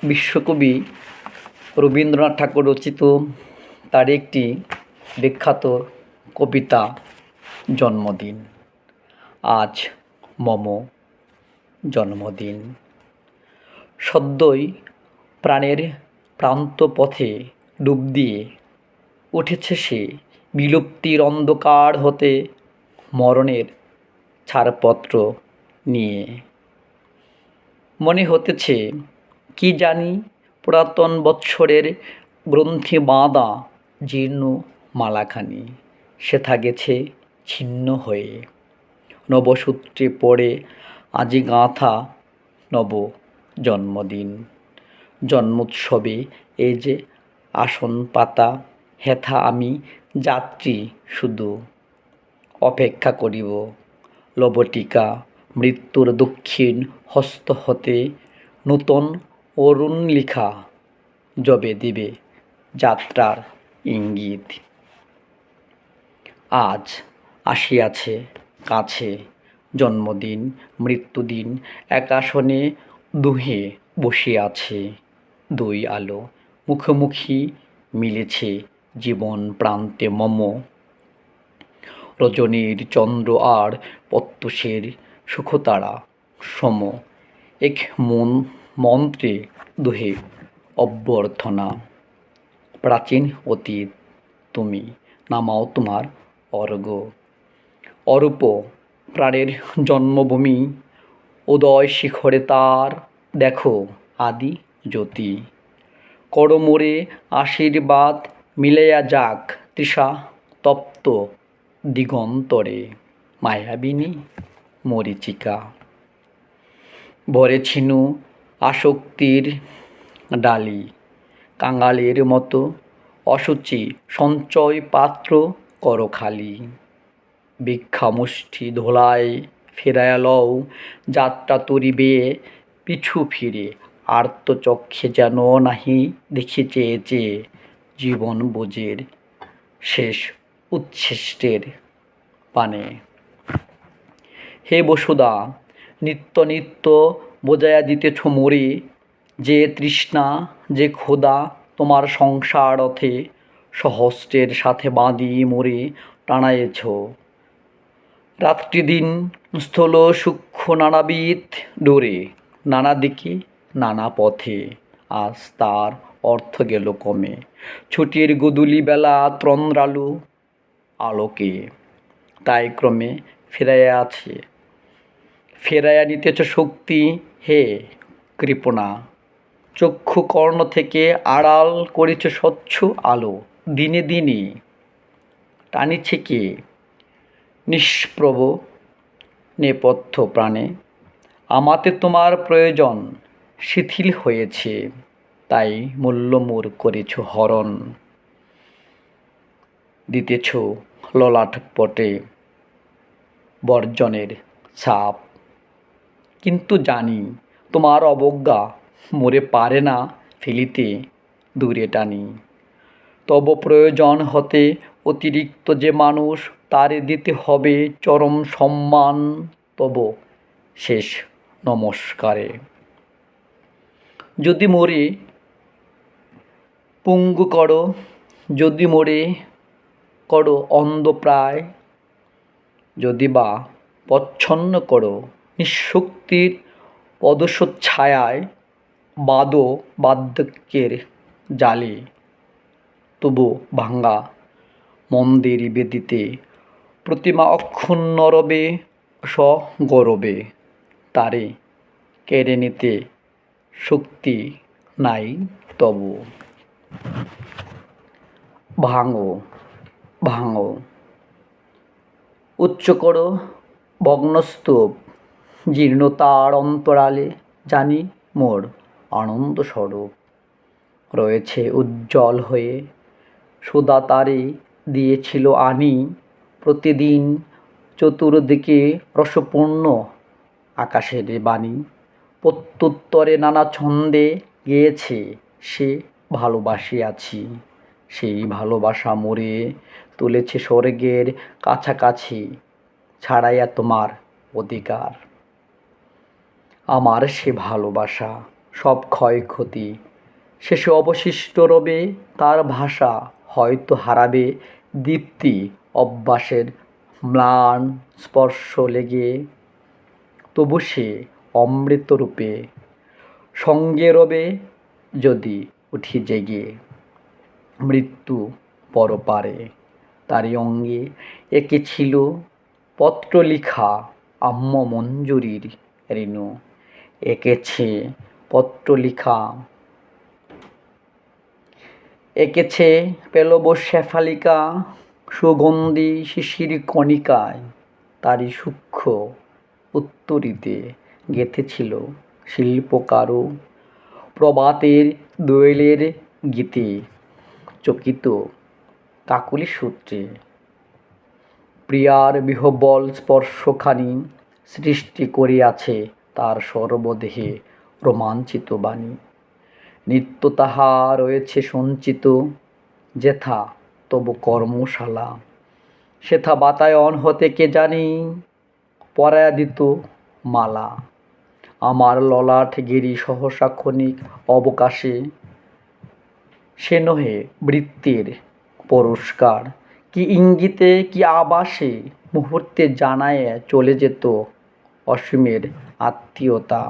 বিশ্বকবি রবীন্দ্রনাথ ঠাকুর রচিত তার একটি বিখ্যাত কবিতা জন্মদিন। আজ মম জন্মদিন। সদ্যই প্রাণের প্রান্তপথে ডুব দিয়ে উঠেছে সে বিলুপ্তির অন্ধকার হতে মরণের ছাড়পত্র নিয়ে। মনে হতেছে কি জানি পুরাতন বৎসরের গ্রন্থি বাঁধা জীর্ণ মালাখানি সেথা গেছে ছিন্ন হয়ে। নবসূত্রে পড়ে আজি গাঁথা নব জন্মদিন। জন্মোৎসবে এই যে আসন পাতা হেথা আমি যাত্রী শুধু অপেক্ষা করিব লবটিকা মৃত্যুর দক্ষিণ হস্ত হতে নূতন অরুণ লিখা যবে দিবে যাত্রার ইঙ্গিত। আজ আসিয়াছে কাছে জন্মদিন মৃত্যুদিন, এক আসনে দুহে বসিয়াছে দুই আলো মুখোমুখি মিলেছে জীবন প্রান্তে মম। রজনীর চন্দ্র আর প্রত্যুষের সুখতারা সম এক মন্ত্রে দুহে অভ্যর্থনা। প্রাচীন অতীত তুমি নামাও তোমার অর্ঘ্য। অরূপ প্রাণের জন্মভূমি উদয় শিখরে তার দেখো আদি জ্যোতি। করো মোরে আশীর্বাদ মিলাইয়া যাক তৃষা তপ্ত দিগন্তরে মায়াবিনী মরীচিকা। ভরে ছিনু আসক্তির ডালি কাঙালের মতো অসুচি সঞ্চয় পাত্র করো খালি। ভিক্ষা মুষ্টি ধোলায় ফেরাইয়া লও যাত্রা তরি বেয়ে পিছু ফিরে আর্তচক্ষে যেন নাহি দেখি চেয়ে চেয়ে জীবন বোঝের শেষ উচ্ছিষ্টের পানে। হে বসুধা নিত্য নিত্য বোঝাইয়া দিতেছ মোরে যে তৃষ্ণা যে ক্ষুধা তোমার সংসার রথে সহস্রের সাথে বাঁধি মোরে টানায়েছ। রাত্রি দিন স্থূল সূক্ষ্ম নানাবিধ ডোরে নানা দিকে নানা পথে আজ তার অর্থ গেল কমে। ছুটির গোধূলি বেলা তন্দ্রালু আলোকে তাই ক্রমে ফেরাইয়া নিতেছ শক্তি হে কৃপণা। চক্ষু কর্ণ থেকে আড়াল করেছ স্বচ্ছ আলো দিনে দিনে টানিছে কে নিষ্প্রভ নেপথ্য প্রাণে। আমাতে তোমার প্রয়োজন শিথিল হয়েছে তাই মূল্যমূর করেছ হরণ। দিতেছ ললাটপটে বর্জনের ছাপ কিন্তু জানি তোমার অবজ্ঞা মোরে পারে না ফেলিতে দূরে টানি। তব প্রয়োজন হতে অতিরিক্ত যে মানুষ তারে দিতে হবে চরম সম্মান তব শেষ নমস্কারে। যদি মোরে পঙ্গু করো যদি মোরে করো অন্ধপ্রায় যদি বা প্রচ্ছন্ন করো নিঃশক্তির পদশচ্ছায়ায় বাদো বার্ধক্যের জালে তবু ভাঙ্গা মন্দির বেদিতে প্রতিমা অক্ষুণ্ণ রবে সগৌরবে। তারে কেড়ে নিতে শক্তি নাই তবু। ভাঙো ভাঙো উচ্চ করো ভগ্নস্তূপ জীর্ণতার অন্তরালে জানি মোর আনন্দ স্বরূপ রয়েছে উজ্জ্বল হয়ে। সুধা তারে দিয়েছিল আনি প্রতিদিন চতুর্দিকে রসপূর্ণ আকাশের বাণী। প্রত্যুত্তরে নানা ছন্দে গেয়েছে সে ভালোবাসিয়াছি। সেই ভালোবাসা মোরে তুলেছে স্বর্গের কাছাকাছি ছাড়াইয়া তোমার অধিকার। আমার সে ভালোবাসা সব ক্ষয়ক্ষতি, শেষে অবশিষ্ট রবে তার ভাষা, হয়তো হারাবে দীপ্তি অভ্যাসের ম্লান স্পর্শ লেগে, তবু সে অমৃতরূপে সঙ্গে রবে যদি উঠি জেগে। মৃত্যু পরপারে তারই অঙ্গে এঁকেছিল পত্র লিখা আম্ম মঞ্জুরির রেণু, এঁকেছে পত্র লিখা, এঁকেছে পেলব শেফালিকা সুগন্ধি শিশির কণিকায়, তারই সূক্ষ্ম উত্তরীতে গেঁথেছিল শিল্পকারু প্রভাতের দোয়েলের গীতে, চকিত কাকলি সূত্রে প্রিয়ার বিহ্বল স্পর্শখানি সৃষ্টি করিয়াছে তার সর্বদেহে রোমাঞ্চিত বাণী। নিত্য তাহা রয়েছে সঞ্চিত, যেথা তবু কর্মশালা, সেথা বাতায়ন হতে কে জানি পরায়া দিত মালা। আমার ললাট গিরি সহসা ক্ষণিক অবকাশে, সে নহে বৃত্তির পুরস্কার, কি ইঙ্গিতে কি আভাসে মুহূর্তে জানায়ে চলে যেত অসীমের আত্মীয়তা।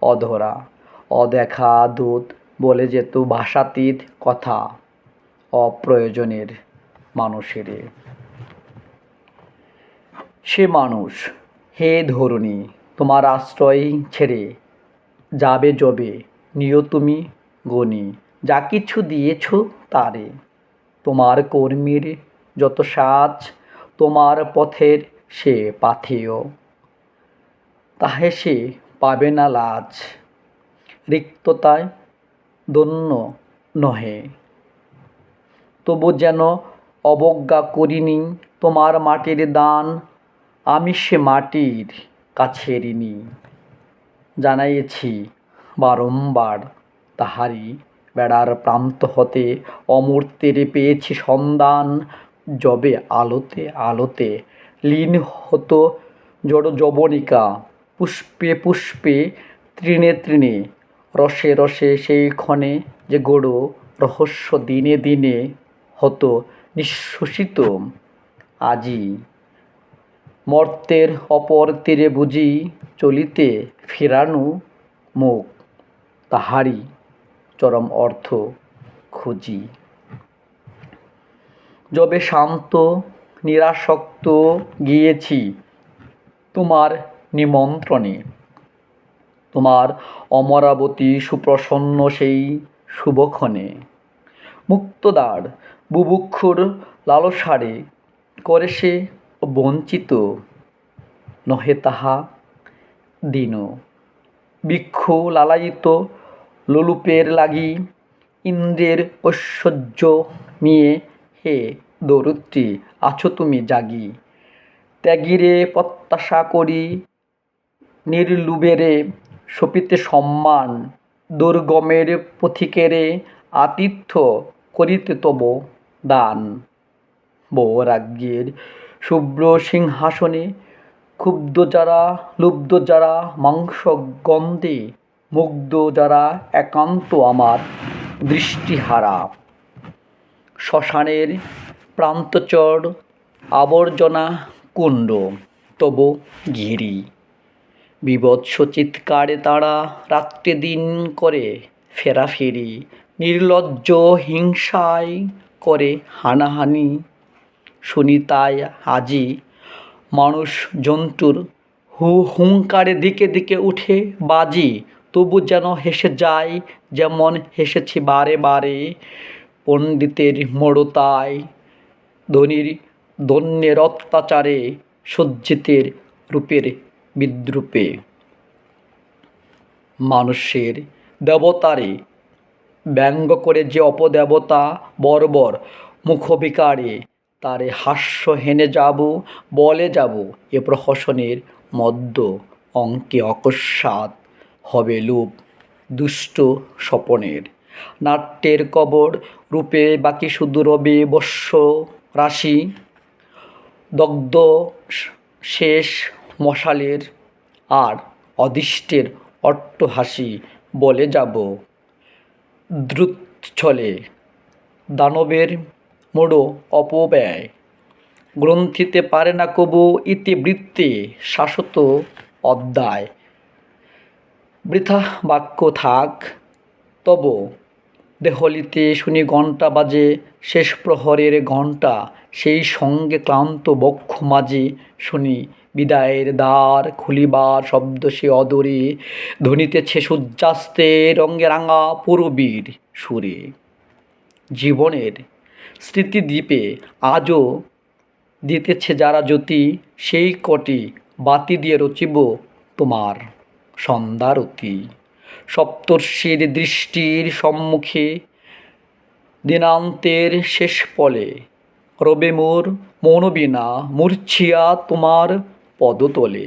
অধরা অদেখা দূত বলে যেত ভাষাতীত কথা অপ্রয়োজনের মানুষেরে। সে মানুষ, হে ধরণী, তোমার আশ্রয় ছেড়ে যাবে যবে, নিও তুমি গনি যা কিছু দিয়েছ তারে। তোমার কর্মীর যত সাজ, তোমার পথের সে পাথেয়, তাহে সে পাবে না লাজ। রিক্ততায় দন্য নহে, তবু যেন অবজ্ঞা করিনি তোমার মাটির দান, আমি সে মাটির কাছে ঋণী। জানাইয়েছি বারংবার তাহারি বেড়ার প্রান্ত হতে অমূর্তের পেয়েছি সন্ধান, যবে আলোতে আলোতে লীন হতো জড় যবনিকা, পুষ্পে পুষ্পে তৃণে তৃণে রসে রসে সেই ক্ষণে যে গূঢ় রহস্য দিনে দিনে হতো নিঃশ্বসিত। আজি মর্ত্যের অপর তীরে বুঝি চলিতে ফিরানো মুখ, তাহারি চরম অর্থ খুঁজি। যবে শান্ত নিরাসক্ত গিয়েছি তোমার নিমন্ত্রণে, তোমার অমরাবতী সুপ্রসন্ন সেই শুভক্ষণে, মুক্তদ্বার বুভুক্ষুর লালসারে করে সে বঞ্চিত, নহে তাহা দীন বৃক্ষ লালায়িত লোলুপের লাগি, ইন্দ্রের ঐশ্বর্য নিয়ে হে ধরিত্রী আছো তুমি জাগি। ত্যাগীরে প্রত্যাশা করি নির্লুভেরে সপিতে সম্মান, দুর্গমের পথিকেরে আতিথ্য করিতে তব দান। বৈরাগ্যের শুভ্র সিংহাসনে ক্ষুব্ধ যারা, লুব্ধ যারা মাংস গন্ধে, মুগ্ধ যারা একান্ত আমার দৃষ্টিহারা। শ্মশানের প্রান্তচর আবর্জনা কুণ্ড তব ঘিরি, বীভৎস চিৎকারে তারা রাত্রে দিন করে ফেরাফেরি, নির্লজ্জ হিংসায় করে হানাহানি। শুনি তাই আজি মানুষ জন্তুর হুংকারে দিকে দিকে উঠে বাজি, তবু যেন হেসে যাই যেমন হেসেছি বারে বারে। পণ্ডিতের মূঢ়তায়, ধনীর দৈন্যের অত্যাচারে, সজ্জিতের রূপের বিদ্রূপে। মানুষের দেবতারে ব্যঙ্গ করে যে অপদেবতা বর্বর মুখবিকারে, তারে হাস্য হেনে যাব বলে যাব এ প্রহসনের মধ্য অঙ্কে অকস্মাৎ হবে লোপ দুষ্ট স্বপনের। নাট্যের কবর রূপে বাকি শুধু রবে বৎস রাশি, দগ্ধ শেষ মশালের আর অদৃষ্টের অট্টহাসি। বলে যাব দ্রুতচ্ছলে দানবের মোড়ো অপব্যয় গ্রন্থিতে পারে না কবু ইতিবৃত্তে শাশ্বত অধ্যায় বৃথা বাক্য থাক তব দেহলিতে শুনি ঘণ্টা বাজে শেষ প্রহরের ঘণ্টা সেই সঙ্গে ক্লান্ত বক্ষ মাঝে শুনি বিদায়ের দ্বার খুলিবার শব্দ সে অদরে ধ্বনিতেছে সূর্যাস্তে রঙে রাঙা পূরবীর সুরে জীবনের স্মৃতিদ্বীপে আজও দিতেছে যারা জ্যোতি সেই কটি বাতি দিয়ে রচিব তোমার সন্ধ্যারতি সপ্তর্ষির দৃষ্টির সম্মুখে দিনান্তের শেষ পলে রবে মোর মনোবীণা মূর্ছিয়া তোমার পদতলে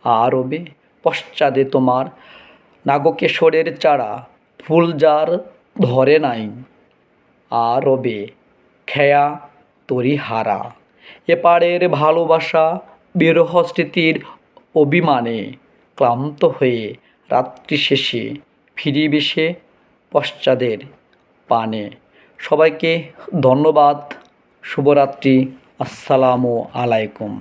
আর রবে পশ্চাদে তোমার নাগকেশরের চারা ফুল যার ধরে নাই আর রবে খেয়া তরি হারা এপারের ভালোবাসা বিরহ স্মৃতির অভিমানে ক্লান্ত হয়ে রাত্রি শেষে ফিরিবে সে পশ্চাদের পানে সবাইকে ধন্যবাদ শুভরাত্রি আসসালামু আলাইকুম।